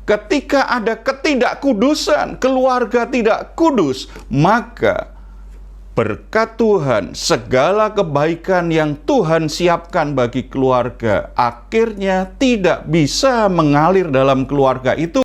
Ketika ada ketidakkudusan, keluarga tidak kudus, maka berkat Tuhan, segala kebaikan yang Tuhan siapkan bagi keluarga, akhirnya tidak bisa mengalir dalam keluarga itu.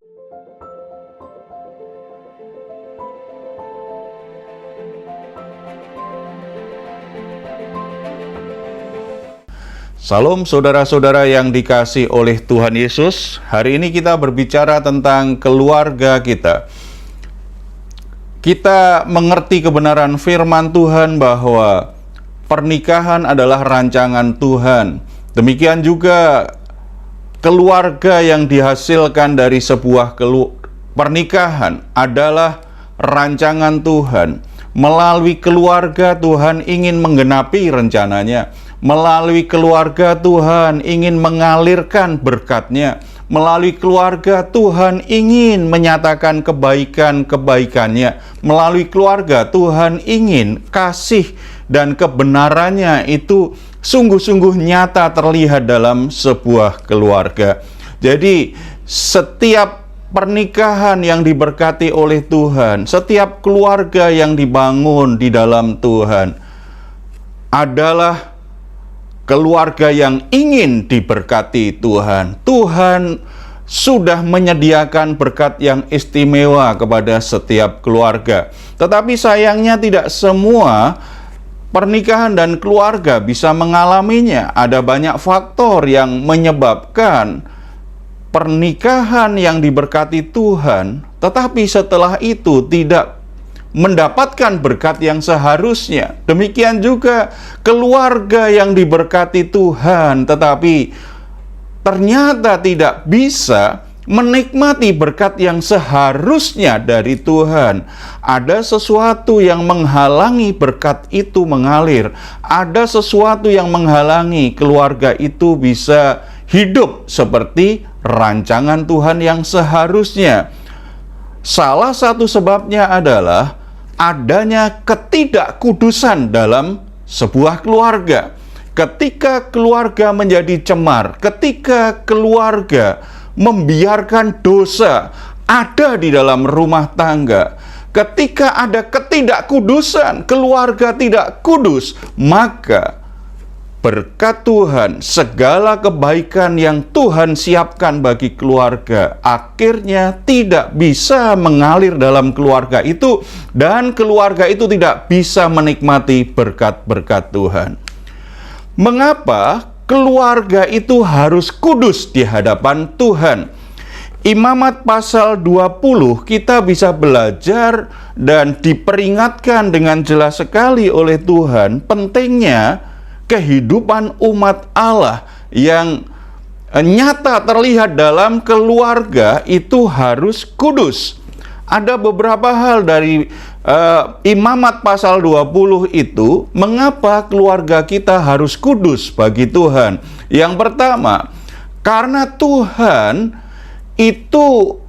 Salam saudara-saudara yang dikasih oleh Tuhan Yesus. Hari ini kita berbicara tentang keluarga kita. Kita mengerti kebenaran firman Tuhan bahwa pernikahan adalah rancangan Tuhan. Demikian juga keluarga yang dihasilkan dari sebuah pernikahan adalah rancangan Tuhan. Melalui keluarga Tuhan ingin menggenapi rencananya. Melalui keluarga Tuhan ingin mengalirkan berkat-Nya. Melalui keluarga Tuhan ingin menyatakan kebaikan-kebaikannya. Melalui keluarga Tuhan ingin kasih dan kebenarannya itu sungguh-sungguh nyata terlihat dalam sebuah keluarga. Jadi setiap pernikahan yang diberkati oleh Tuhan, setiap keluarga yang dibangun di dalam Tuhan adalah keluarga yang ingin diberkati Tuhan. Tuhan sudah menyediakan berkat yang istimewa kepada setiap keluarga. Tetapi sayangnya tidak semua pernikahan dan keluarga bisa mengalaminya. Ada banyak faktor yang menyebabkan pernikahan yang diberkati Tuhan, tetapi setelah itu tidak mendapatkan berkat yang seharusnya. Demikian juga keluarga yang diberkati Tuhan, tetapi ternyata tidak bisa menikmati berkat yang seharusnya dari Tuhan. Ada sesuatu yang menghalangi berkat itu mengalir. Ada sesuatu yang menghalangi keluarga itu bisa hidup seperti rancangan Tuhan yang seharusnya. Salah satu sebabnya adalah adanya ketidakkudusan dalam sebuah keluarga. Ketika keluarga menjadi cemar, ketika keluarga membiarkan dosa ada di dalam rumah tangga, ketika ada ketidakkudusan, keluarga tidak kudus, maka berkat Tuhan, segala kebaikan yang Tuhan siapkan bagi keluarga, akhirnya tidak bisa mengalir dalam keluarga itu, dan keluarga itu tidak bisa menikmati berkat-berkat Tuhan. Mengapa keluarga itu harus kudus di hadapan Tuhan? Imamat pasal 20 kita bisa belajar dan diperingatkan dengan jelas sekali oleh Tuhan pentingnya kehidupan umat Allah yang nyata terlihat dalam keluarga itu harus kudus. Ada beberapa hal dari Imamat pasal 20 itu, mengapa keluarga kita harus kudus bagi Tuhan. Yang pertama, karena Tuhan itu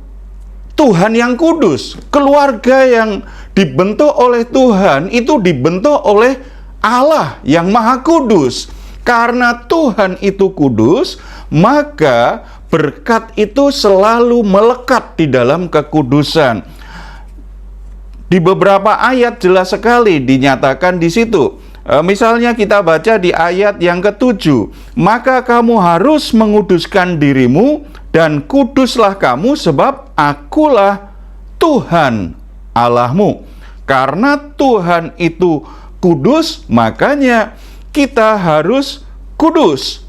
Tuhan yang kudus. Keluarga yang dibentuk oleh Tuhan itu dibentuk oleh Allah yang Maha Kudus. Karena Tuhan itu kudus, maka berkat itu selalu melekat di dalam kekudusan. Di beberapa ayat jelas sekali dinyatakan di situ. Misalnya kita baca di ayat yang ke-7, maka kamu harus menguduskan dirimu dan kuduslah kamu sebab akulah Tuhan Allahmu. Karena Tuhan itu kudus, makanya kita harus kudus.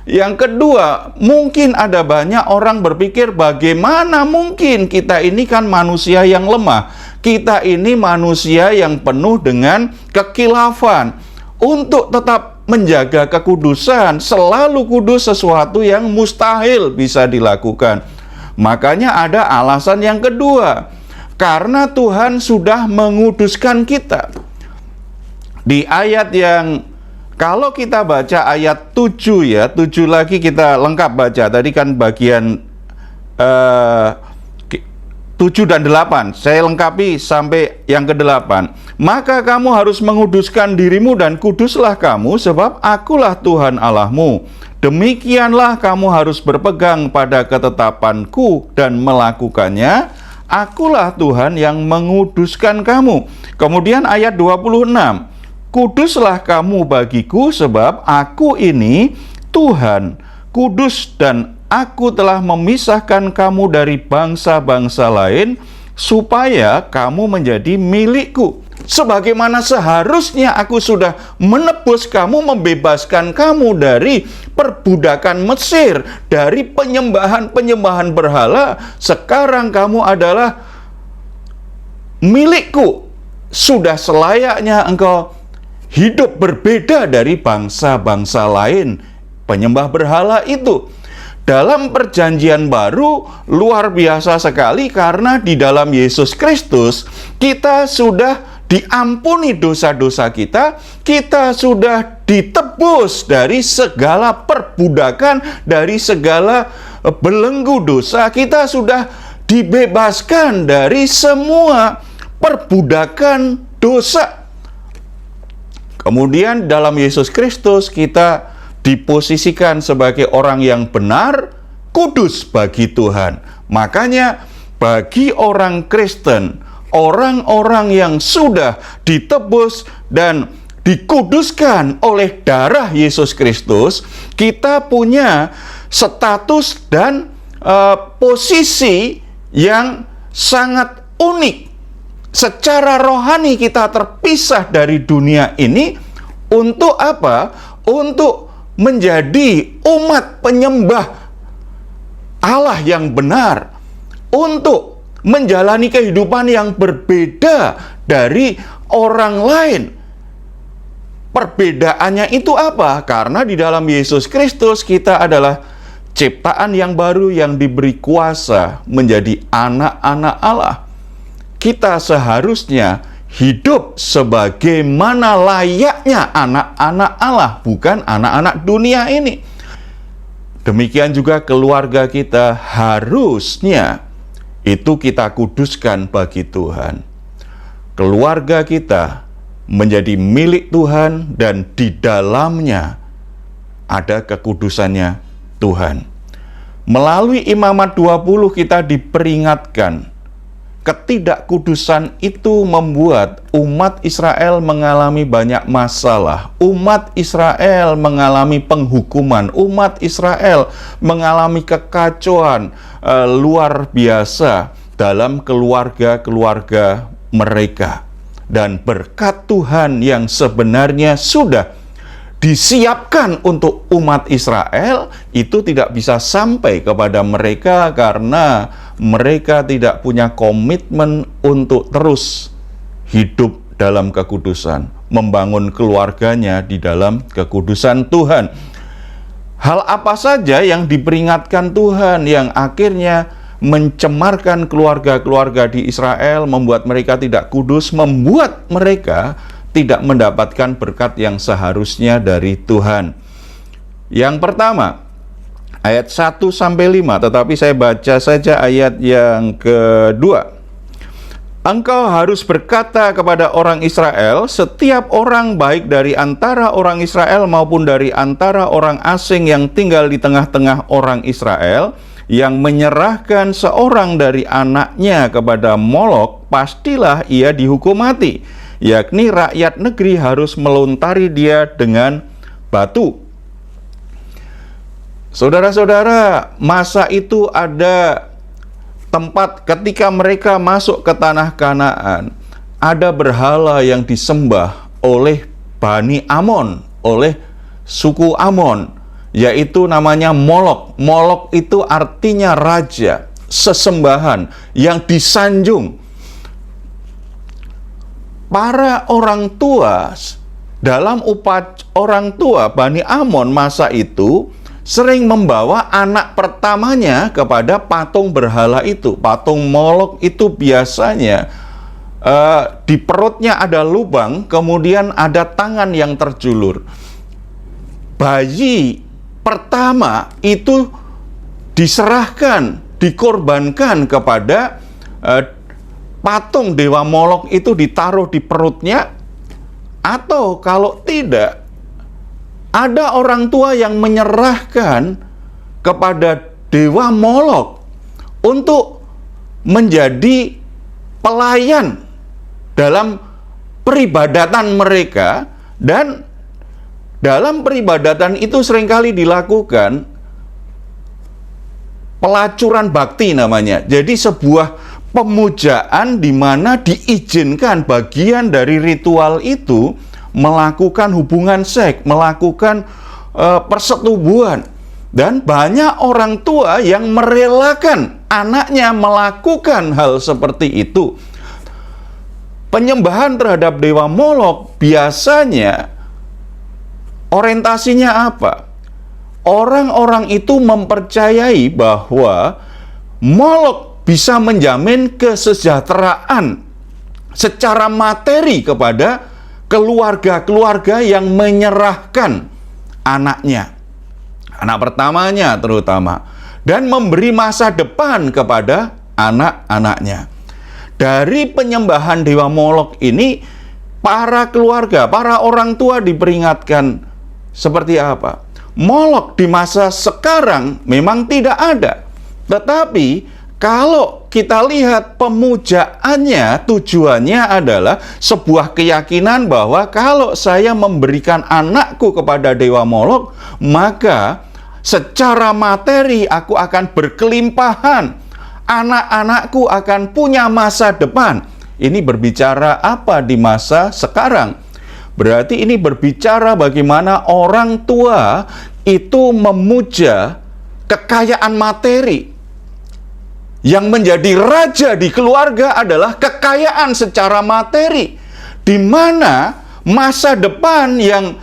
Yang kedua, mungkin ada banyak orang berpikir, bagaimana mungkin, kita ini kan manusia yang lemah. Kita ini manusia yang penuh dengan kekilafan. Untuk tetap menjaga kekudusan, selalu kudus, sesuatu yang mustahil bisa dilakukan. Makanya ada alasan yang kedua, karena Tuhan sudah menguduskan kita. Di ayat yang, kalau kita baca ayat 7 ya, 7 lagi kita lengkap baca. Tadi kan bagian 7 dan 8, saya lengkapi sampai yang ke-8. Maka kamu harus menguduskan dirimu dan kuduslah kamu, sebab akulah Tuhan Allahmu. Demikianlah kamu harus berpegang pada ketetapanku dan melakukannya. Akulah Tuhan yang menguduskan kamu. Kemudian ayat 26. Kuduslah kamu bagiku sebab aku ini Tuhan, kudus, dan aku telah memisahkan kamu dari bangsa-bangsa lain supaya kamu menjadi milikku. Sebagaimana seharusnya aku sudah menebus kamu, membebaskan kamu dari perbudakan Mesir, dari penyembahan-penyembahan berhala, sekarang kamu adalah milikku. Sudah selayaknya engkau hidup berbeda dari bangsa-bangsa lain penyembah berhala itu. Dalam perjanjian baru luar biasa sekali, karena di dalam Yesus Kristus kita sudah diampuni dosa-dosa kita, kita sudah ditebus dari segala perbudakan, dari segala belenggu dosa, kita sudah dibebaskan dari semua perbudakan dosa. Kemudian dalam Yesus Kristus kita diposisikan sebagai orang yang benar, kudus bagi Tuhan. Makanya bagi orang Kristen, orang-orang yang sudah ditebus dan dikuduskan oleh darah Yesus Kristus, kita punya status dan posisi yang sangat unik. Secara rohani kita terpisah dari dunia ini. Untuk apa? Untuk menjadi umat penyembah Allah yang benar, untuk menjalani kehidupan yang berbeda dari orang lain. Perbedaannya itu apa? Karena di dalam Yesus Kristus kita adalah ciptaan yang baru yang diberi kuasa menjadi anak-anak Allah. Kita seharusnya hidup sebagaimana layaknya anak-anak Allah, bukan anak-anak dunia ini. Demikian juga keluarga kita harusnya itu kita kuduskan bagi Tuhan. Keluarga kita menjadi milik Tuhan dan di dalamnya ada kekudusannya Tuhan. Melalui Imamat 20 kita diperingatkan, ketidakkudusan itu membuat umat Israel mengalami banyak masalah. Umat Israel mengalami penghukuman. Umat Israel mengalami kekacauan luar biasa dalam keluarga-keluarga mereka. Dan berkat Tuhan yang sebenarnya sudah disiapkan untuk umat Israel itu tidak bisa sampai kepada mereka karena mereka tidak punya komitmen untuk terus hidup dalam kekudusan, membangun keluarganya di dalam kekudusan Tuhan. Hal apa saja yang diperingatkan Tuhan yang akhirnya mencemarkan keluarga-keluarga di Israel, membuat mereka tidak kudus, membuat mereka tidak mendapatkan berkat yang seharusnya dari Tuhan. Yang pertama, ayat 1-5, tetapi saya baca saja ayat yang kedua. Engkau harus berkata kepada orang Israel, setiap orang baik dari antara orang Israel maupun dari antara orang asing yang tinggal di tengah-tengah orang Israel, yang menyerahkan seorang dari anaknya kepada Molok, pastilah ia dihukum mati, yakni rakyat negeri harus melontari dia dengan batu. Saudara-saudara, masa itu ada tempat ketika mereka masuk ke tanah Kanaan, ada berhala yang disembah oleh Bani Amon, oleh suku Amon, yaitu namanya Molok. Molok itu artinya raja, sesembahan yang disanjung. Para orang tua, dalam orang tua Bani Amon masa itu sering membawa anak pertamanya kepada patung berhala itu. Patung Molok itu biasanya di perutnya ada lubang, kemudian ada tangan yang terjulur. Bayi pertama itu diserahkan, dikorbankan kepada patung Dewa Molok itu, ditaruh di perutnya, atau kalau tidak, Ada orang tua yang menyerahkan kepada dewa Molok untuk menjadi pelayan dalam peribadatan mereka, dan dalam peribadatan itu seringkali dilakukan pelacuran bakti namanya. Jadi sebuah pemujaan di mana diizinkan bagian dari ritual itu melakukan hubungan seks, melakukan persetubuhan. Dan banyak orang tua yang merelakan anaknya melakukan hal seperti itu. Penyembahan terhadap dewa Molok biasanya orientasinya apa? Orang-orang itu mempercayai bahwa Molok bisa menjamin kesejahteraan secara materi kepada keluarga-keluarga yang menyerahkan anaknya, anak pertamanya terutama, dan memberi masa depan kepada anak-anaknya. Dari penyembahan dewa Molok ini, para keluarga, para orang tua diperingatkan seperti apa? Molok di masa sekarang memang tidak ada. Tetapi kalau kita lihat pemujaannya, tujuannya adalah sebuah keyakinan bahwa kalau saya memberikan anakku kepada dewa Molok, maka secara materi aku akan berkelimpahan. Anak-anakku akan punya masa depan. Ini berbicara apa di masa sekarang? Berarti ini berbicara bagaimana orang tua itu memuja kekayaan materi. Yang menjadi raja di keluarga adalah kekayaan secara materi, di mana masa depan yang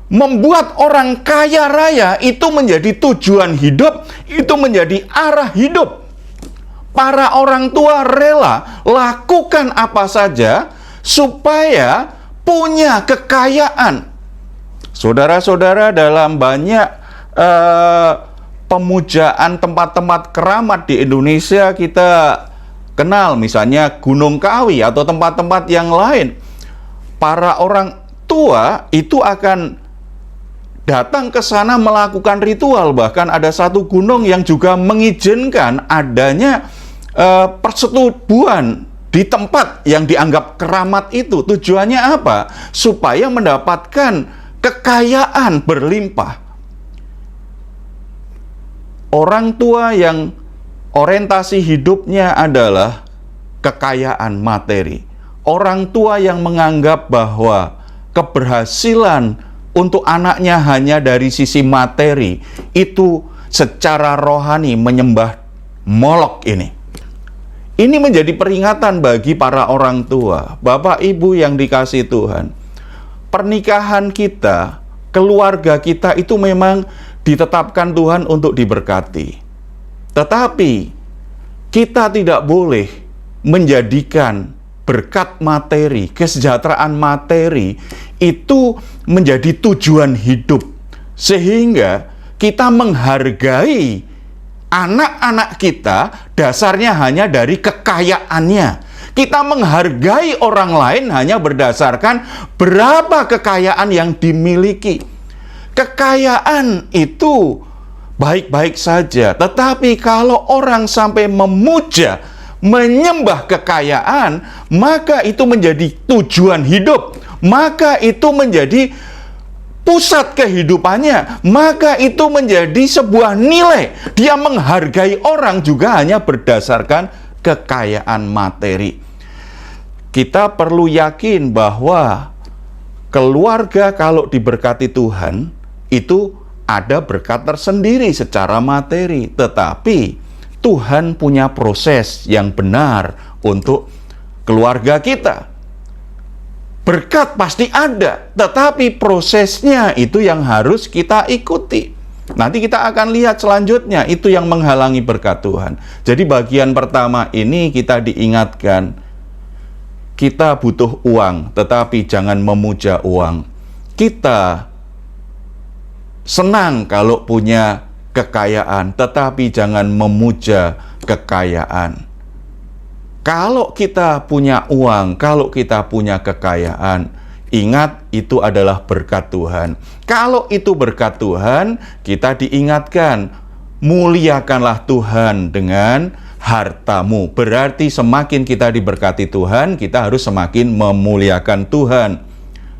membuat orang kaya raya itu menjadi tujuan hidup, itu menjadi arah hidup. Para orang tua rela lakukan apa saja supaya punya kekayaan. Saudara-saudara, dalam banyak pemujaan tempat-tempat keramat di Indonesia kita kenal, misalnya Gunung Kawi atau tempat-tempat yang lain. Para orang tua itu akan datang ke sana melakukan ritual. Bahkan ada satu gunung yang juga mengizinkan adanya persetubuhan di tempat yang dianggap keramat itu. Tujuannya apa? Supaya mendapatkan kekayaan berlimpah. Orang tua yang orientasi hidupnya adalah kekayaan materi. Orang tua yang menganggap bahwa keberhasilan untuk anaknya hanya dari sisi materi, itu secara rohani menyembah Molok ini. Ini menjadi peringatan bagi para orang tua, Bapak Ibu yang dikasihi Tuhan. Pernikahan kita, keluarga kita itu memang ditetapkan Tuhan untuk diberkati. Tetapi kita tidak boleh menjadikan berkat materi, kesejahteraan materi itu menjadi tujuan hidup, sehingga kita menghargai anak-anak kita dasarnya hanya dari kekayaannya. Kita menghargai orang lain hanya berdasarkan berapa kekayaan yang dimiliki. Kekayaan itu baik-baik saja, tetapi kalau orang sampai memuja, menyembah kekayaan, maka itu menjadi tujuan hidup, maka itu menjadi pusat kehidupannya, maka itu menjadi sebuah nilai. Dia menghargai orang juga hanya berdasarkan kekayaan materi. Kita perlu yakin bahwa keluarga kalau diberkati Tuhan, itu ada berkat tersendiri secara materi. Tetapi Tuhan punya proses yang benar untuk keluarga kita. Berkat pasti ada, tetapi prosesnya itu yang harus kita ikuti. Nanti kita akan lihat selanjutnya, itu yang menghalangi berkat Tuhan. Jadi bagian pertama ini kita diingatkan, kita butuh uang, tetapi jangan memuja uang. Kita senang kalau punya kekayaan, tetapi jangan memuja kekayaan. Kalau kita punya uang, kalau kita punya kekayaan, Ingat, itu adalah berkat Tuhan. Kalau itu berkat Tuhan, kita diingatkan, muliakanlah Tuhan dengan hartamu. Berarti semakin kita diberkati Tuhan, kita harus semakin memuliakan Tuhan.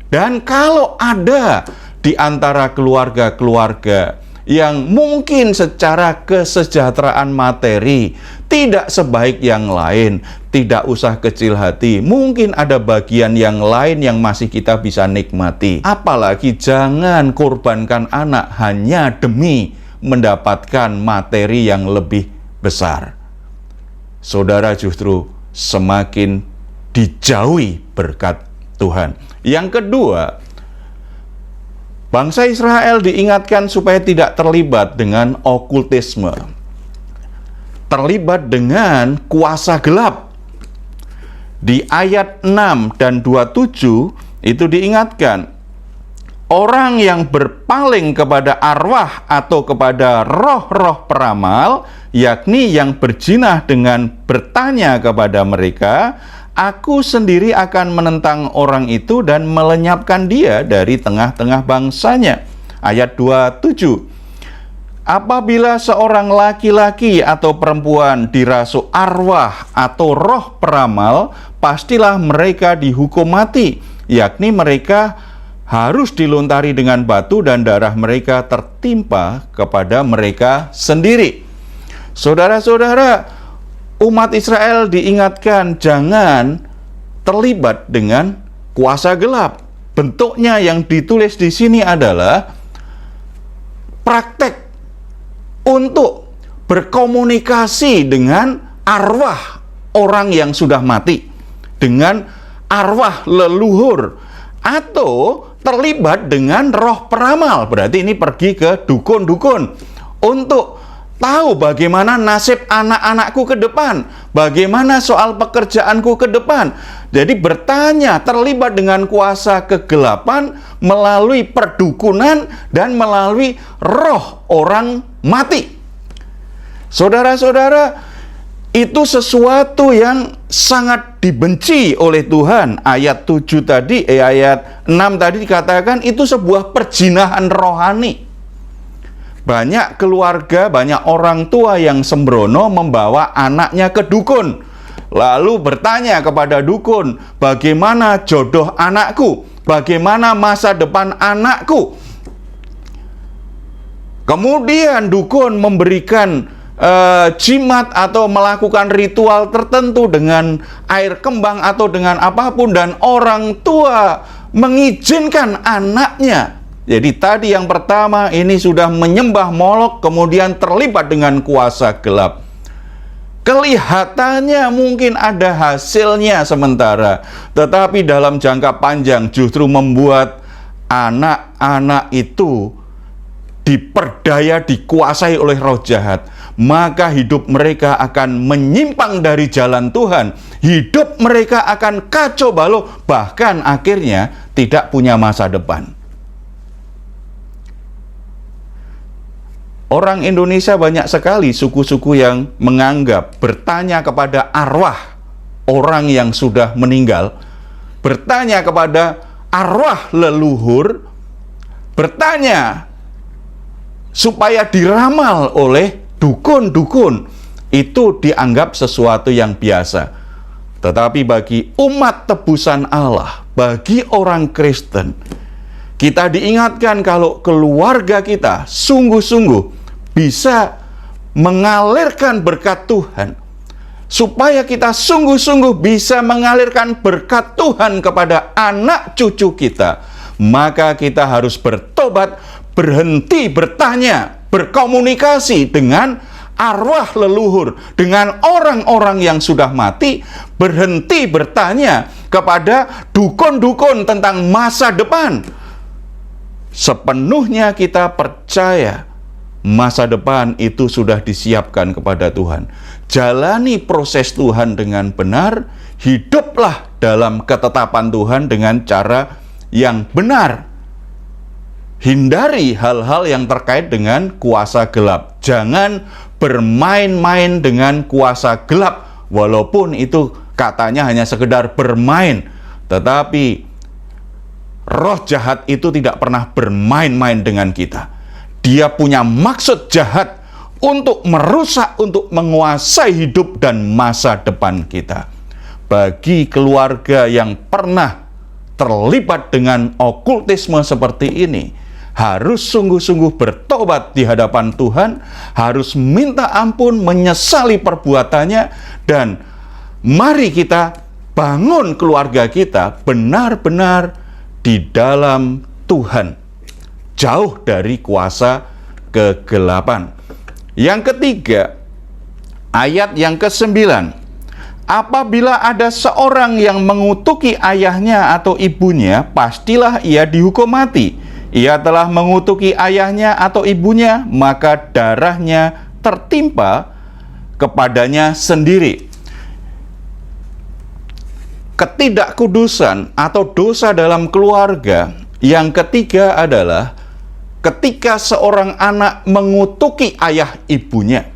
Dan kalau ada di antara keluarga-keluarga yang mungkin secara kesejahteraan materi tidak sebaik yang lain, tidak usah kecil hati. Mungkin ada bagian yang lain yang masih kita bisa nikmati. Apalagi jangan korbankan anak hanya demi mendapatkan materi yang lebih besar. Saudara justru semakin dijauhi berkat Tuhan. Yang kedua, bangsa Israel diingatkan supaya tidak terlibat dengan okultisme, terlibat dengan kuasa gelap. Di ayat 6 dan 27 itu diingatkan, orang yang berpaling kepada arwah atau kepada roh-roh peramal, yakni yang berjinah dengan bertanya kepada mereka, aku sendiri akan menentang orang itu dan melenyapkan dia dari tengah-tengah bangsanya. Ayat 27. Apabila seorang laki-laki atau perempuan dirasuk arwah atau roh peramal, pastilah mereka dihukum mati, yakni mereka harus dilontari dengan batu dan darah mereka tertimpa kepada mereka sendiri. Saudara-saudara, umat Israel diingatkan jangan terlibat dengan kuasa gelap. Bentuknya yang ditulis di sini adalah praktek untuk berkomunikasi dengan arwah orang yang sudah mati, dengan arwah leluhur, atau terlibat dengan roh peramal. Berarti ini pergi ke dukun-dukun untuk tahu bagaimana nasib anak-anakku ke depan, bagaimana soal pekerjaanku ke depan. Jadi bertanya, terlibat dengan kuasa kegelapan melalui perdukunan dan melalui roh orang mati. Saudara-saudara, itu sesuatu yang sangat dibenci oleh Tuhan. Ayat 7 tadi, ayat 6 tadi dikatakan itu sebuah perjinahan rohani. Banyak keluarga, banyak orang tua yang sembrono membawa anaknya ke dukun, lalu bertanya kepada dukun, bagaimana jodoh anakku, bagaimana masa depan anakku. Kemudian dukun memberikan jimat atau melakukan ritual tertentu dengan air kembang atau dengan apapun, dan orang tua mengizinkan anaknya. Jadi tadi yang pertama ini sudah menyembah Molok, kemudian terlibat dengan kuasa gelap. Kelihatannya mungkin ada hasilnya sementara, tetapi dalam jangka panjang justru membuat anak-anak itu diperdaya, dikuasai oleh roh jahat. Maka hidup mereka akan menyimpang dari jalan Tuhan. Hidup mereka akan kacau balau, bahkan akhirnya tidak punya masa depan. Orang Indonesia banyak sekali suku-suku yang menganggap bertanya kepada arwah orang yang sudah meninggal, bertanya kepada arwah leluhur, bertanya supaya diramal oleh dukun-dukun, itu dianggap sesuatu yang biasa. Tetapi bagi umat tebusan Allah, bagi orang Kristen, kita diingatkan kalau keluarga kita sungguh-sungguh bisa mengalirkan berkat Tuhan, supaya kita sungguh-sungguh bisa mengalirkan berkat Tuhan kepada anak cucu kita, maka kita harus bertobat, berhenti bertanya, berkomunikasi dengan arwah leluhur, dengan orang-orang yang sudah mati, berhenti bertanya kepada dukun-dukun tentang masa depan. Sepenuhnya kita percaya masa depan itu sudah disiapkan kepada Tuhan. Jalani proses Tuhan dengan benar, hiduplah dalam ketetapan Tuhan dengan cara yang benar. Hindari hal-hal yang terkait dengan kuasa gelap. Jangan bermain-main dengan kuasa gelap, walaupun itu katanya hanya sekedar bermain, tetapi roh jahat itu tidak pernah bermain-main dengan kita. Dia punya maksud jahat untuk merusak, untuk menguasai hidup dan masa depan kita. Bagi keluarga yang pernah terlibat dengan okultisme seperti ini, harus sungguh-sungguh bertobat di hadapan Tuhan, harus minta ampun, menyesali perbuatannya, dan mari kita bangun keluarga kita benar-benar di dalam Tuhan, jauh dari kuasa kegelapan. Yang ketiga, ayat yang ke-9. Apabila ada seorang yang mengutuki ayahnya atau ibunya, pastilah ia dihukum mati. Ia telah mengutuki ayahnya atau ibunya, maka darahnya tertimpa kepadanya sendiri. Ketidakkudusan atau dosa dalam keluarga yang ketiga adalah ketika seorang anak mengutuki ayah ibunya.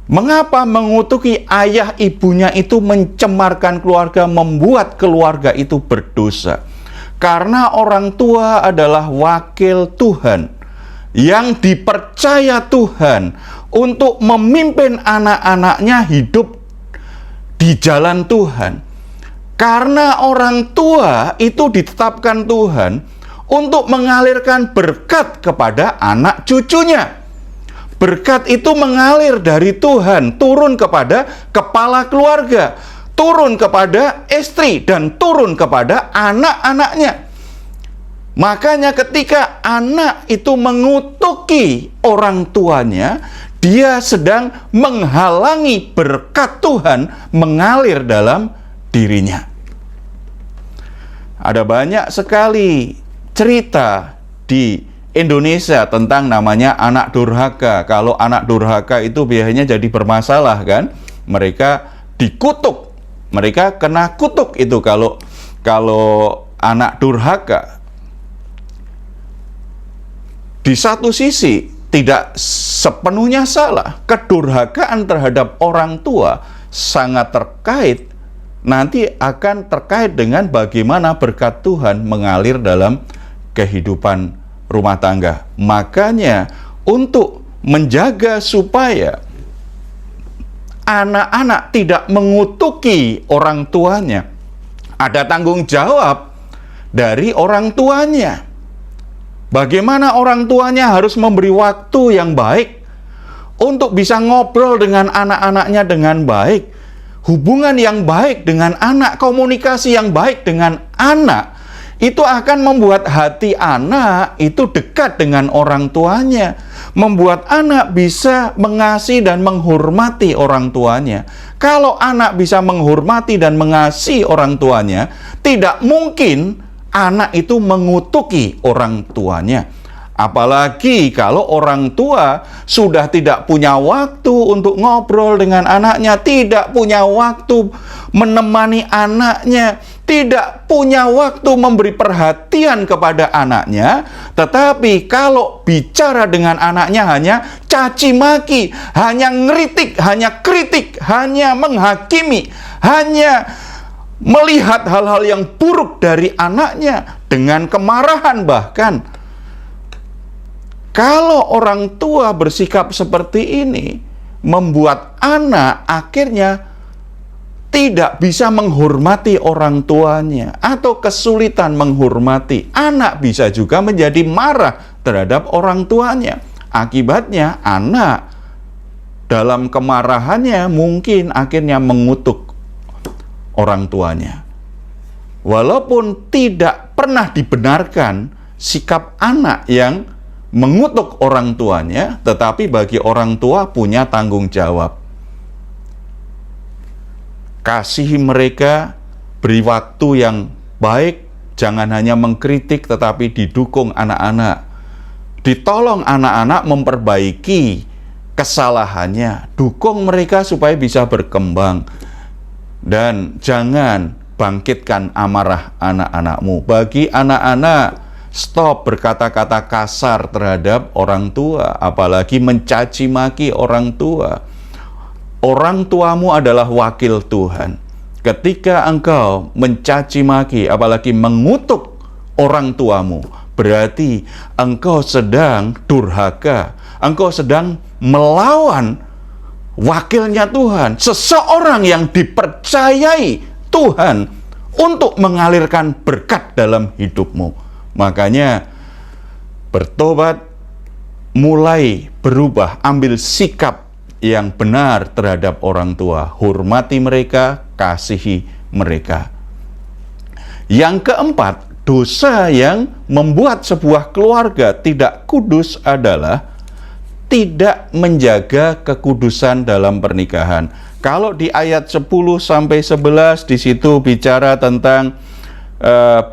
Mengapa mengutuki ayah ibunya itu mencemarkan keluarga, membuat keluarga itu berdosa? Karena orang tua adalah wakil Tuhan yang dipercaya Tuhan untuk memimpin anak-anaknya hidup di jalan Tuhan. Karena orang tua itu ditetapkan Tuhan untuk mengalirkan berkat kepada anak cucunya. Berkat itu mengalir dari Tuhan, turun kepada kepala keluarga, turun kepada istri, dan turun kepada anak-anaknya. Makanya ketika anak itu mengutuki orang tuanya, dia sedang menghalangi berkat Tuhan mengalir dalam dirinya. Ada banyak sekali cerita di Indonesia tentang namanya anak durhaka. Kalau anak durhaka itu biasanya jadi bermasalah kan? Mereka dikutuk. Mereka kena kutuk itu kalau anak durhaka. Di satu sisi tidak sepenuhnya salah. Kedurhakaan terhadap orang tua sangat terkait, nanti akan terkait dengan bagaimana berkat Tuhan mengalir dalam kehidupan rumah tangga. Makanya untuk menjaga supaya anak-anak tidak mengutuki orang tuanya, ada tanggung jawab dari orang tuanya. Bagaimana orang tuanya harus memberi waktu yang baik untuk bisa ngobrol dengan anak-anaknya dengan baik, hubungan yang baik dengan anak, komunikasi yang baik dengan anak, itu akan membuat hati anak itu dekat dengan orang tuanya, membuat anak bisa mengasihi dan menghormati orang tuanya. Kalau anak bisa menghormati dan mengasihi orang tuanya, tidak mungkin anak itu mengutuki orang tuanya. Apalagi kalau orang tua sudah tidak punya waktu untuk ngobrol dengan anaknya, tidak punya waktu menemani anaknya, tidak punya waktu memberi perhatian kepada anaknya, tetapi kalau bicara dengan anaknya hanya caci maki, hanya ngeritik, hanya kritik, hanya menghakimi, hanya melihat hal-hal yang buruk dari anaknya dengan kemarahan bahkan. Kalau orang tua bersikap seperti ini, membuat anak akhirnya tidak bisa menghormati orang tuanya atau kesulitan menghormati. Anak bisa juga menjadi marah terhadap orang tuanya. Akibatnya anak dalam kemarahannya mungkin akhirnya mengutuk orang tuanya. Walaupun tidak pernah dibenarkan sikap anak yang mengutuk orang tuanya, tetapi bagi orang tua punya tanggung jawab. Kasihi mereka, beri waktu yang baik, jangan hanya mengkritik tetapi didukung anak-anak. Ditolong anak-anak memperbaiki kesalahannya, dukung mereka supaya bisa berkembang. Dan jangan bangkitkan amarah anak-anakmu. Bagi anak-anak, stop berkata-kata kasar terhadap orang tua, apalagi mencaci maki orang tua. Orang tuamu adalah wakil Tuhan. Ketika engkau mencaci maki, apalagi mengutuk orang tuamu, berarti engkau sedang durhaka, engkau sedang melawan wakilnya Tuhan, seseorang yang dipercayai Tuhan untuk mengalirkan berkat dalam hidupmu. Makanya bertobat, mulai berubah, ambil sikap yang benar terhadap orang tua, hormati mereka, kasihi mereka. Yang keempat, dosa yang membuat sebuah keluarga tidak kudus adalah tidak menjaga kekudusan dalam pernikahan. Kalau di ayat 10 sampai 11 di situ bicara tentang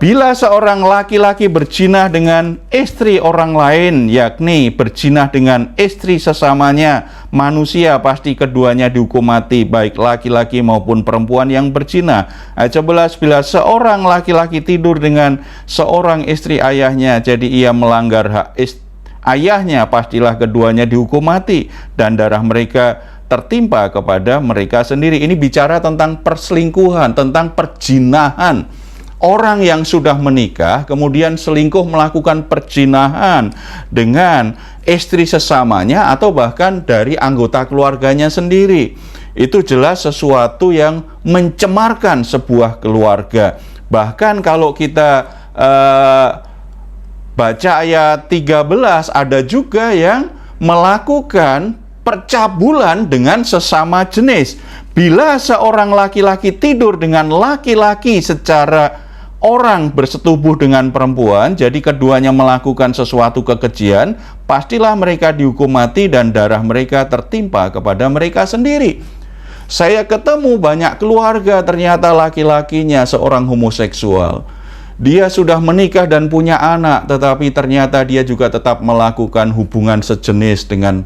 bila seorang laki-laki berzina dengan istri orang lain, yakni berzina dengan istri sesamanya manusia, pasti keduanya dihukum mati, baik laki-laki maupun perempuan yang berzina. Ayat 11, bila seorang laki-laki tidur dengan seorang istri ayahnya, jadi ia melanggar hak ayahnya, pastilah keduanya dihukum mati dan darah mereka tertimpa kepada mereka sendiri. Ini bicara tentang perselingkuhan, tentang perzinahan. Orang yang sudah menikah kemudian selingkuh, melakukan perzinahan dengan istri sesamanya atau bahkan dari anggota keluarganya sendiri. Itu jelas sesuatu yang mencemarkan sebuah keluarga. Bahkan kalau kita baca ayat 13, ada juga yang melakukan percabulan dengan sesama jenis. Bila seorang laki-laki tidur dengan laki-laki secara orang bersetubuh dengan perempuan, jadi keduanya melakukan sesuatu kekejian, pastilah mereka dihukum mati dan darah mereka tertimpa kepada mereka sendiri. Saya ketemu banyak keluarga ternyata laki-lakinya seorang homoseksual. Dia sudah menikah dan punya anak, tetapi ternyata dia juga tetap melakukan hubungan sejenis dengan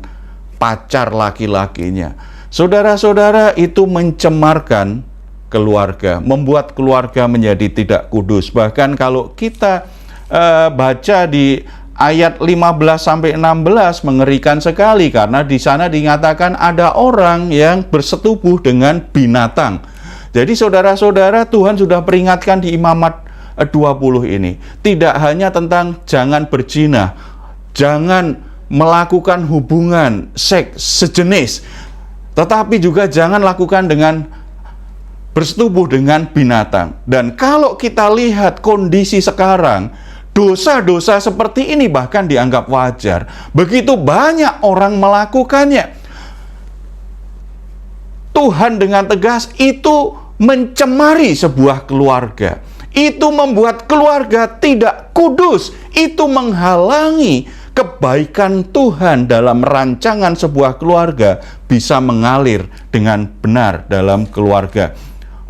pacar laki-lakinya. Saudara-saudara, itu mencemarkan keluarga, membuat keluarga menjadi tidak kudus. Bahkan kalau kita baca di ayat 15-16 mengerikan sekali, karena di sana dinyatakan ada orang yang bersetubuh dengan binatang. Jadi saudara-saudara, Tuhan sudah peringatkan di Imamat 20 ini, tidak hanya tentang jangan berzina, jangan melakukan hubungan seks sejenis, tetapi juga jangan lakukan dengan bersetubuh dengan binatang. Dan kalau kita lihat kondisi sekarang, dosa-dosa seperti ini bahkan dianggap wajar. Begitu banyak orang melakukannya. Tuhan dengan tegas itu mencemari sebuah keluarga. Itu membuat keluarga tidak kudus. Itu menghalangi kebaikan Tuhan dalam rancangan sebuah keluarga bisa mengalir dengan benar dalam keluarga.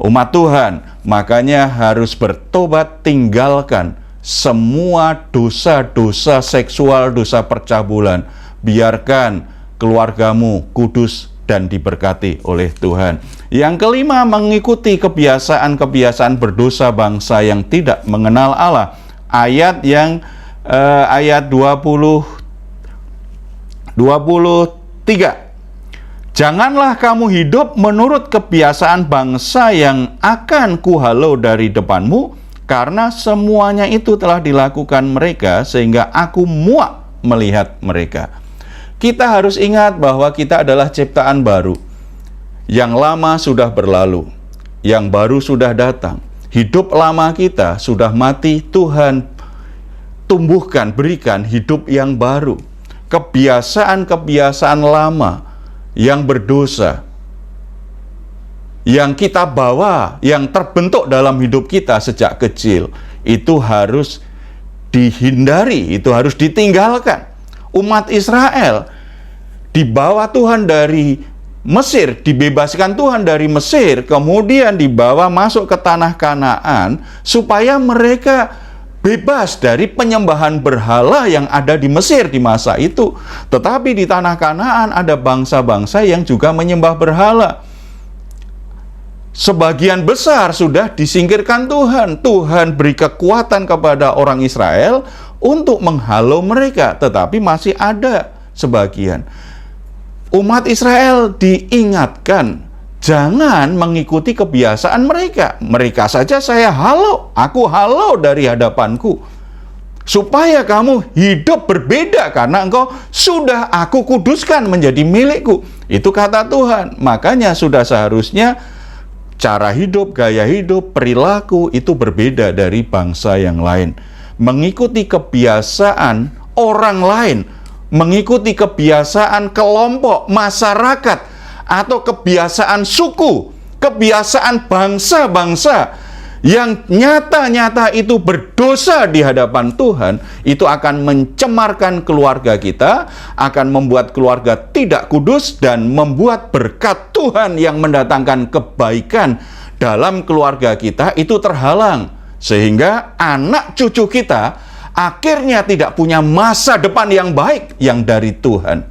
Umat Tuhan makanya harus bertobat, tinggalkan semua dosa-dosa seksual, dosa percabulan. Biarkan keluargamu kudus dan diberkati oleh Tuhan. Yang kelima, mengikuti kebiasaan-kebiasaan berdosa bangsa yang tidak mengenal Allah. Ayat 23. Janganlah kamu hidup menurut kebiasaan bangsa yang akan kuhalau dari depanmu, karena semuanya itu telah dilakukan mereka, sehingga aku muak melihat mereka. Kita harus ingat bahwa kita adalah ciptaan baru. Yang lama sudah berlalu, yang baru sudah datang. Hidup lama kita sudah mati, Tuhan tumbuhkan, berikan hidup yang baru. Kebiasaan-kebiasaan lama yang berdosa, yang kita bawa, yang terbentuk dalam hidup kita sejak kecil, itu harus dihindari, itu harus ditinggalkan. Umat Israel dibawa Tuhan dari Mesir, dibebaskan Tuhan dari Mesir, kemudian dibawa masuk ke tanah Kanaan supaya mereka bebas dari penyembahan berhala yang ada di Mesir di masa itu. Tetapi di tanah Kanaan ada bangsa-bangsa yang juga menyembah berhala. Sebagian besar sudah disingkirkan Tuhan. Tuhan beri kekuatan kepada orang Israel untuk menghalau mereka, tetapi masih ada sebagian. Umat Israel diingatkan Jangan mengikuti kebiasaan mereka. Mereka saja saya halau, aku halau dari hadapanku. Supaya kamu hidup berbeda karena engkau sudah aku kuduskan menjadi milikku. Itu kata Tuhan. Makanya sudah seharusnya cara hidup, gaya hidup, perilaku itu berbeda dari bangsa yang lain. Mengikuti kebiasaan orang lain, mengikuti kebiasaan kelompok, masyarakat, atau kebiasaan suku, kebiasaan bangsa-bangsa yang nyata-nyata itu berdosa di hadapan Tuhan, itu akan mencemarkan keluarga kita, akan membuat keluarga tidak kudus, dan membuat berkat Tuhan yang mendatangkan kebaikan dalam keluarga kita itu terhalang. Sehingga anak cucu kita akhirnya tidak punya masa depan yang baik yang dari Tuhan.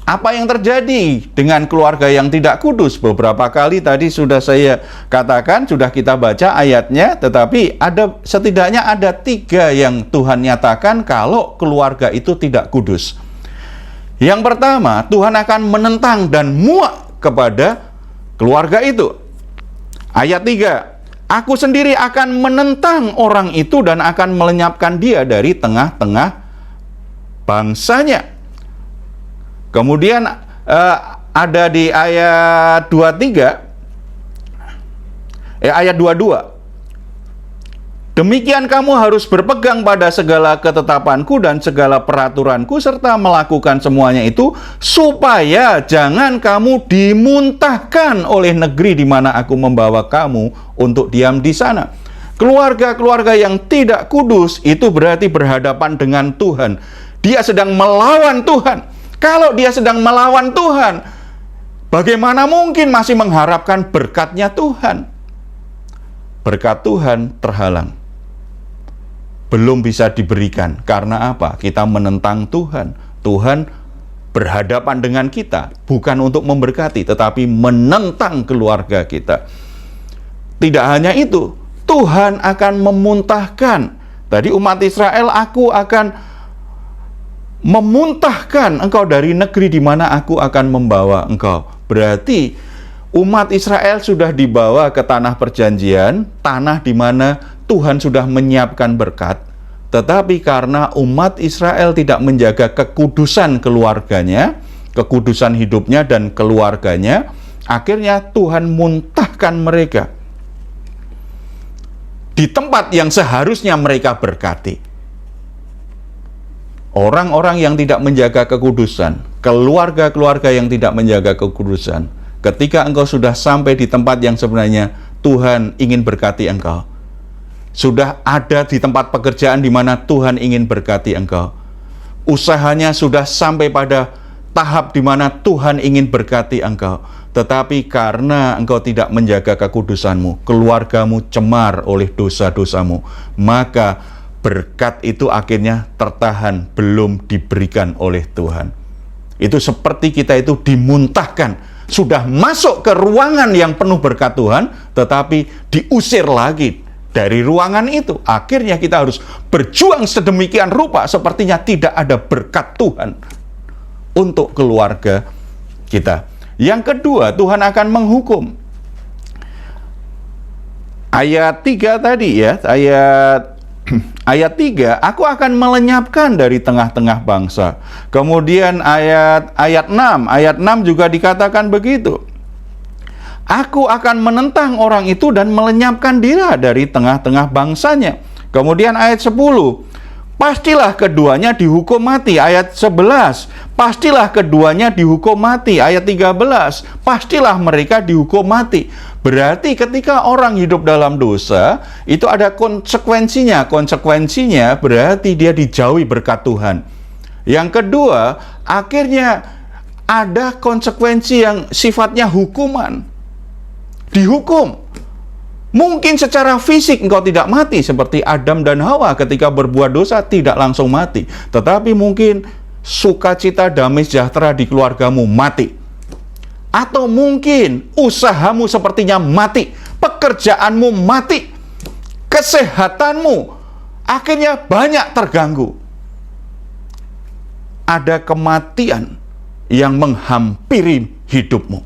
Apa yang terjadi dengan keluarga yang tidak kudus? Beberapa kali tadi sudah saya katakan, sudah kita baca ayatnya, tetapi setidaknya ada 3 yang Tuhan nyatakan kalau keluarga itu tidak kudus. Yang pertama, Tuhan akan menentang dan muak kepada keluarga itu. Ayat 3, aku sendiri akan menentang orang itu dan akan melenyapkan dia dari tengah-tengah bangsanya. Kemudian ada di ayat 23, ayat 22. Demikian kamu harus berpegang pada segala ketetapanku dan segala peraturanku serta melakukan semuanya itu supaya jangan kamu dimuntahkan oleh negeri di mana aku membawa kamu untuk diam di sana. Keluarga-keluarga yang tidak kudus itu berarti berhadapan dengan Tuhan. Dia sedang melawan Tuhan. Kalau dia sedang melawan Tuhan, bagaimana mungkin masih mengharapkan berkatnya Tuhan? Berkat Tuhan terhalang. Belum bisa diberikan. Karena apa? Kita menentang Tuhan. Tuhan berhadapan dengan kita, bukan untuk memberkati, tetapi menentang keluarga kita. Tidak hanya itu, Tuhan akan memuntahkan. Tadi umat Israel, aku akan memuntahkan engkau dari negeri di mana aku akan membawa engkau. Berarti umat Israel sudah dibawa ke tanah perjanjian, tanah di mana Tuhan sudah menyiapkan berkat. Tetapi karena umat Israel tidak menjaga kekudusan keluarganya, kekudusan hidupnya dan keluarganya, akhirnya Tuhan muntahkan mereka di tempat yang seharusnya mereka berkati. Orang-orang yang tidak menjaga kekudusan, keluarga-keluarga yang tidak menjaga kekudusan, ketika engkau sudah sampai di tempat yang sebenarnya Tuhan ingin berkati engkau, sudah ada di tempat pekerjaan di mana Tuhan ingin berkati engkau, usahanya sudah sampai pada tahap di mana Tuhan ingin berkati engkau, tetapi karena engkau tidak menjaga kekudusanmu, keluargamu cemar oleh dosa-dosamu, maka berkat itu akhirnya tertahan, belum diberikan oleh Tuhan. Itu seperti kita itu dimuntahkan, sudah masuk ke ruangan yang penuh berkat Tuhan, tetapi diusir lagi dari ruangan itu. Akhirnya kita harus berjuang sedemikian rupa, sepertinya tidak ada berkat Tuhan untuk keluarga kita. Yang kedua, Tuhan akan menghukum. Ayat 3 tadi ya, Ayat 3, aku akan melenyapkan dari tengah-tengah bangsa. Kemudian ayat 6 juga dikatakan begitu. Aku akan menentang orang itu dan melenyapkan dia dari tengah-tengah bangsanya. Kemudian ayat 10, pastilah keduanya dihukum mati. Ayat 11, pastilah keduanya dihukum mati. Ayat 13, pastilah mereka dihukum mati. Berarti ketika orang hidup dalam dosa, itu ada konsekuensinya. Konsekuensinya berarti dia dijauhi berkat Tuhan. Yang kedua, akhirnya ada konsekuensi yang sifatnya hukuman. Dihukum. Mungkin secara fisik engkau tidak mati seperti Adam dan Hawa ketika berbuat dosa tidak langsung mati. Tetapi mungkin sukacita, damai sejahtera di keluargamu mati. Atau mungkin usahamu sepertinya mati, pekerjaanmu mati, kesehatanmu akhirnya banyak terganggu. Ada kematian yang menghampiri hidupmu.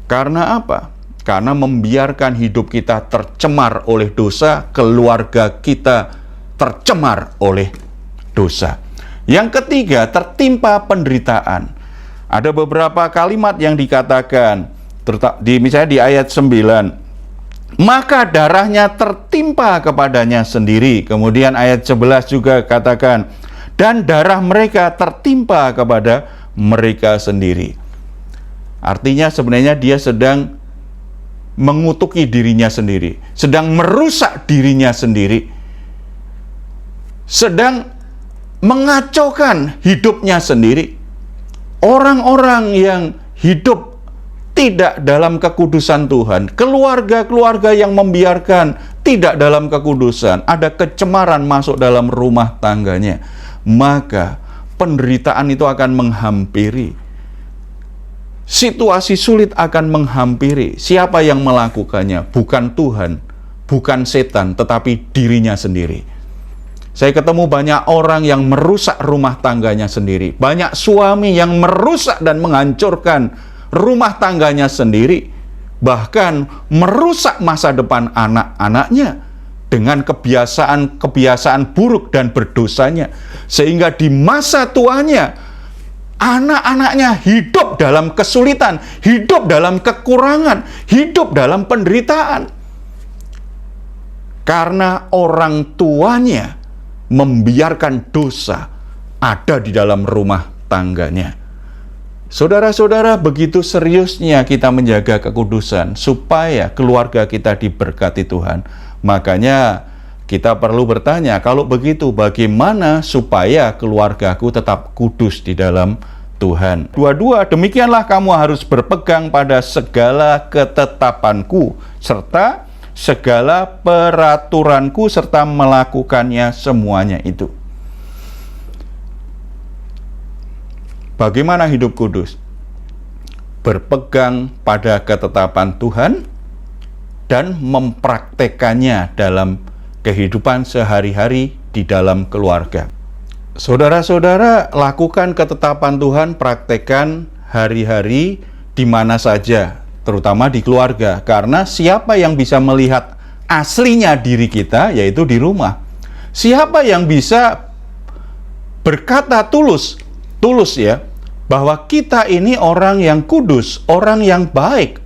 Karena apa? Karena membiarkan hidup kita tercemar oleh dosa, keluarga kita tercemar oleh dosa. Yang ketiga, tertimpa penderitaan. Ada beberapa kalimat yang dikatakan, misalnya di ayat 9, maka darahnya tertimpa kepadanya sendiri. Kemudian ayat 11 juga katakan, dan darah mereka tertimpa kepada mereka sendiri. Artinya sebenarnya dia sedang mengutuki dirinya sendiri, sedang merusak dirinya sendiri, sedang mengacaukan hidupnya sendiri. Orang-orang yang hidup tidak dalam kekudusan Tuhan, keluarga-keluarga yang membiarkan tidak dalam kekudusan, ada kecemaran masuk dalam rumah tangganya, maka penderitaan itu akan menghampiri. Situasi sulit akan menghampiri. Siapa yang melakukannya? Bukan Tuhan, bukan setan, tetapi dirinya sendiri. Saya ketemu banyak orang yang merusak rumah tangganya sendiri. Banyak suami yang merusak dan menghancurkan rumah tangganya sendiri. Bahkan merusak masa depan anak-anaknya dengan kebiasaan buruk dan berdosanya. Sehingga di masa tuanya, anak-anaknya hidup dalam kesulitan, hidup dalam kekurangan, hidup dalam penderitaan. Karena orang tuanya membiarkan dosa ada di dalam rumah tangganya. Saudara-saudara, begitu seriusnya kita menjaga kekudusan supaya keluarga kita diberkati Tuhan. Makanya kita perlu bertanya, kalau begitu bagaimana supaya keluargaku tetap kudus di dalam Tuhan? Dua-dua, demikianlah kamu harus berpegang pada segala ketetapanku, serta segala peraturanku, serta melakukannya semuanya itu. Bagaimana hidup kudus? Berpegang pada ketetapan Tuhan dan mempraktekannya dalam kehidupan sehari-hari di dalam keluarga. Saudara-saudara, lakukan ketetapan Tuhan, praktekkan hari-hari di mana saja, terutama di keluarga. Karena siapa yang bisa melihat aslinya diri kita, yaitu di rumah. Siapa yang bisa berkata tulus ya, bahwa kita ini orang yang kudus, orang yang baik,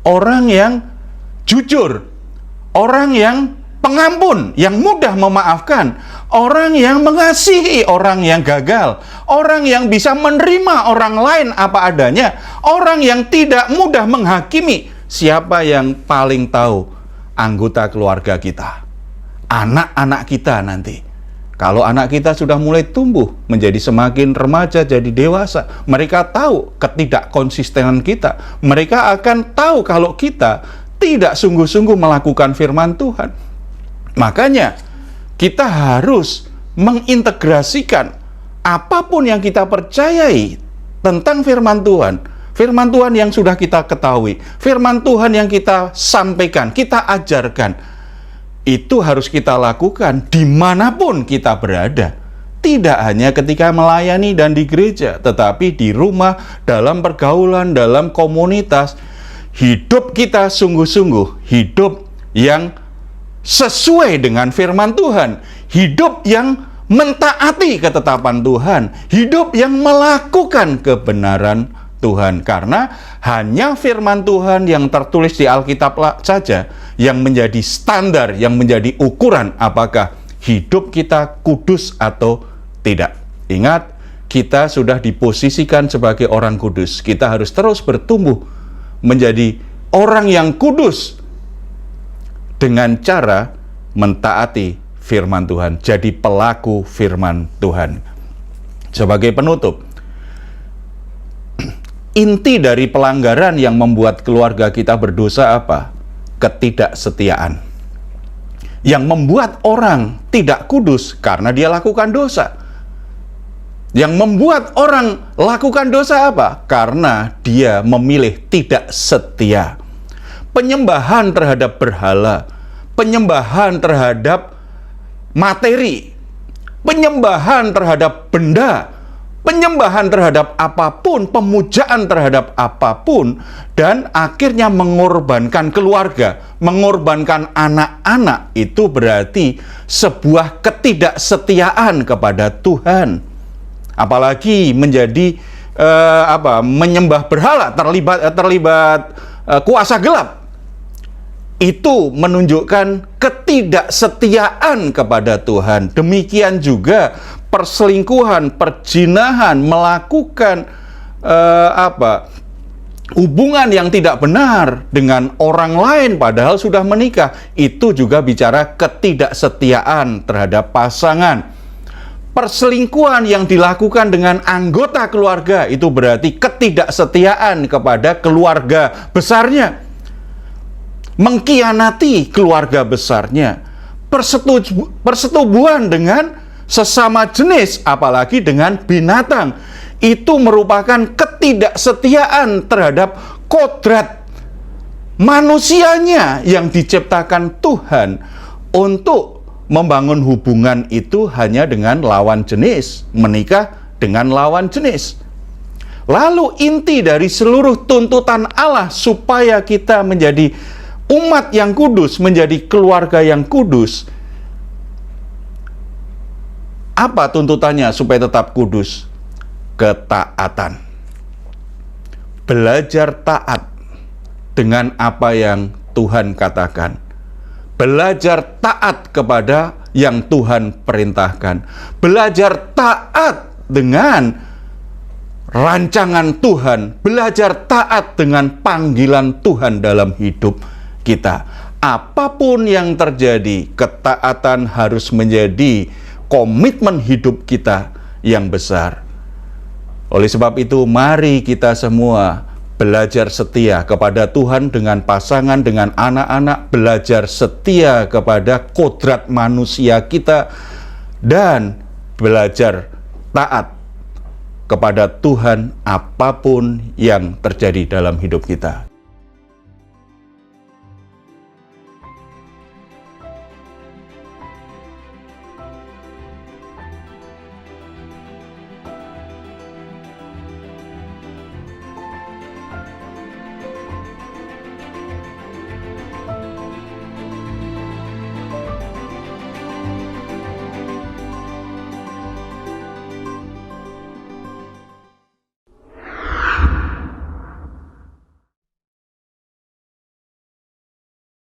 orang yang jujur, orang yang pengampun, yang mudah memaafkan, orang yang mengasihi orang yang gagal, orang yang bisa menerima orang lain apa adanya, orang yang tidak mudah menghakimi. Siapa yang paling tahu? Anggota keluarga kita, anak-anak kita nanti. Kalau anak kita sudah mulai tumbuh, menjadi semakin remaja, jadi dewasa, mereka tahu ketidakkonsistenan kita. Mereka akan tahu kalau kita tidak sungguh-sungguh melakukan firman Tuhan. Makanya kita harus mengintegrasikan apapun yang kita percayai tentang firman Tuhan. Firman Tuhan yang sudah kita ketahui, firman Tuhan yang kita sampaikan, kita ajarkan, itu harus kita lakukan dimanapun kita berada. Tidak hanya ketika melayani dan di gereja, tetapi di rumah, dalam pergaulan, dalam komunitas. Hidup kita sungguh-sungguh hidup yang sesuai dengan firman Tuhan, hidup yang mentaati ketetapan Tuhan, hidup yang melakukan kebenaran Tuhan. Karena hanya firman Tuhan yang tertulis di Alkitab saja yang menjadi standar, yang menjadi ukuran apakah hidup kita kudus atau tidak. Ingat, kita sudah diposisikan sebagai orang kudus. Kita harus terus bertumbuh menjadi orang yang kudus dengan cara mentaati firman Tuhan, jadi pelaku firman Tuhan. Sebagai penutup, inti dari pelanggaran yang membuat keluarga kita berdosa apa? Ketidaksetiaan. Yang membuat orang tidak kudus karena dia lakukan dosa. Yang membuat orang lakukan dosa apa? Karena dia memilih tidak setia. Penyembahan terhadap berhala, penyembahan terhadap materi, penyembahan terhadap benda, penyembahan terhadap apapun, pemujaan terhadap apapun, dan akhirnya mengorbankan keluarga, mengorbankan anak-anak, itu berarti sebuah ketidaksetiaan kepada Tuhan. Apalagi menjadi menyembah berhala, terlibat kuasa gelap. Itu menunjukkan ketidaksetiaan kepada Tuhan. Demikian juga perselingkuhan, perjinahan, melakukan hubungan yang tidak benar dengan orang lain padahal sudah menikah, itu juga bicara ketidaksetiaan terhadap pasangan. Perselingkuhan yang dilakukan dengan anggota keluarga itu berarti ketidaksetiaan kepada keluarga besarnya. Mengkhianati keluarga besarnya. Persetubuhan dengan sesama jenis, apalagi dengan binatang, itu merupakan ketidaksetiaan terhadap kodrat manusianya yang diciptakan Tuhan untuk membangun hubungan itu hanya dengan lawan jenis, menikah dengan lawan jenis. Lalu inti dari seluruh tuntutan Allah supaya kita menjadi umat yang kudus, menjadi keluarga yang kudus, apa tuntutannya supaya tetap kudus? Ketaatan. Belajar taat dengan apa yang Tuhan katakan. Belajar taat kepada yang Tuhan perintahkan. Belajar taat dengan rancangan Tuhan. Belajar taat dengan panggilan Tuhan dalam hidup kita. Apapun yang terjadi, ketaatan harus menjadi komitmen hidup kita yang besar. Oleh sebab itu, mari kita semua belajar setia kepada Tuhan dengan pasangan, dengan anak-anak, belajar setia kepada kodrat manusia kita, dan belajar taat kepada Tuhan apapun yang terjadi dalam hidup kita.